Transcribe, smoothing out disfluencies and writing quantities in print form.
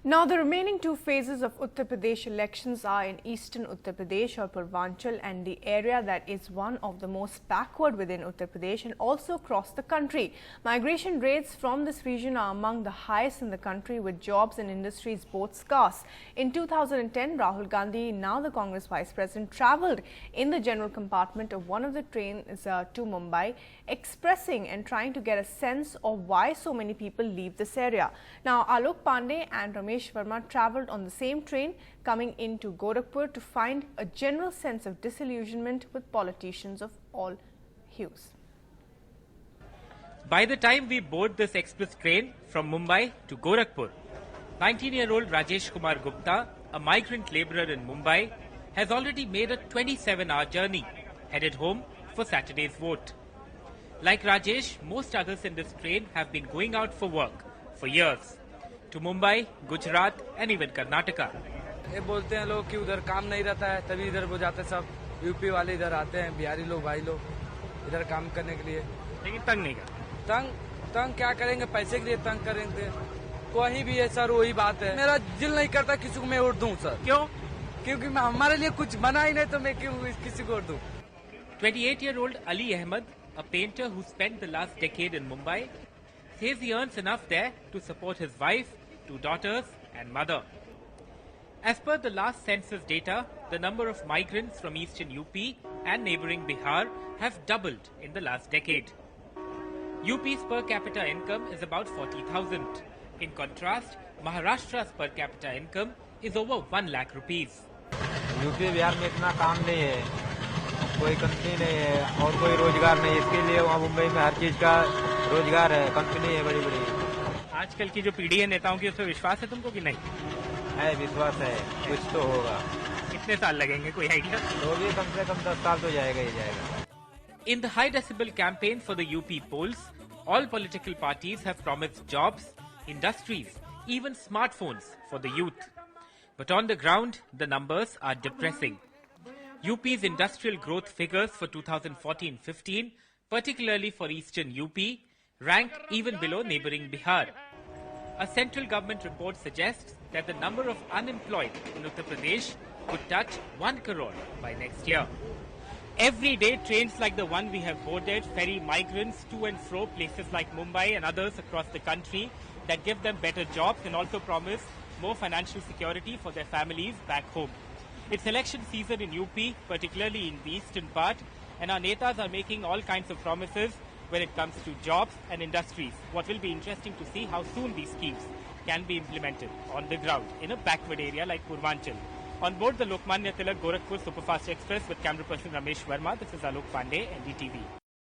Now, the remaining two phases of Uttar Pradesh elections are in eastern Uttar Pradesh or Purvanchal, and the area that is one of the most backward within Uttar Pradesh and also across the country. Migration rates from this region are among the highest in the country, with jobs and industries both scarce. In 2010, Rahul Gandhi, now the Congress Vice President, travelled in the general compartment of one of the trains to Mumbai, expressing and trying to get a sense of why so many people leave this area. Now, Alok Pandey and Ramesh Verma travelled on the same train coming into Gorakhpur to find a general sense of disillusionment with politicians of all hues. By the time we board this express train from Mumbai to Gorakhpur, 19-year-old Rajesh Kumar Gupta, a migrant labourer in Mumbai, has already made a 27-hour journey, headed home for Saturday's vote. Like Rajesh, most others in this train have been going out for work for years, to Mumbai, Gujarat and even Karnataka. ये बोलते हैं लोग कि उधर काम नहीं रहता है, तभी इधर वो जाते सब यूपी वाले इधर आते हैं, बिहारी लोग भाई लोग इधर काम करने के लिए। लेकिन तंग नहीं करते। तंग क्या करेंगे, पैसे के लिए तंग करेंगे। कोई भी है सर, वही बात है। मेरा दिल नहीं करता किसी को मैं वोट दूं सर। क्यों? क्योंकि हमारे लिए कुछ बना ही नहीं तो मैं क्यों किसी को वोट दूं। 28-year-old Ali Ahmed, a painter who spent the last decade in Mumbai, says he earns enough there to support his wife, 2 daughters and mother. As per the last census data, the number of migrants from eastern UP and neighbouring Bihar have doubled in the last decade. UP's per capita income is about 40,000. In contrast, Maharashtra's per capita income is over 1 lakh rupees. UP Bihar में इतना काम नहीं है, कोई company नहीं है और कोई रोजगार नहीं, इसके लिए वहाँ मुंबई में हर चीज का रोजगार है, कंपनी है बड़ी बड़ी। आजकल की जो पीढ़ी है नेताओं की, उस पर विश्वास है तुमको कि नहीं? है, विश्वास है, कुछ तो होगा। कितने साल लगेंगे, कोई आइडिया? तो भी कम से कम 10 साल तो जाएगा ही जाएगा। In the high decibel campaign for the UP polls, all political parties have promised jobs, industries, even smartphones for the youth. But on the ground, the numbers are depressing. UP's industrial growth figures for 2014-15, particularly for eastern UP, rank even below neighbouring Bihar. A central government report suggests that the number of unemployed in Uttar Pradesh could touch 1 crore by next year. Every day, trains like the one we have boarded ferry migrants to and fro places like Mumbai and others across the country that give them better jobs and also promise more financial security for their families back home. It's election season in UP, particularly in the eastern part, and our netas are making all kinds of promises when it comes to jobs and industries. What will be interesting to see how soon these schemes can be implemented on the ground in a backward area like Purvanchal. On board the Lokmanya Tilak Gorakhpur Superfast Express with camera person Ramesh Verma, this is Alok Pandey, NDTV.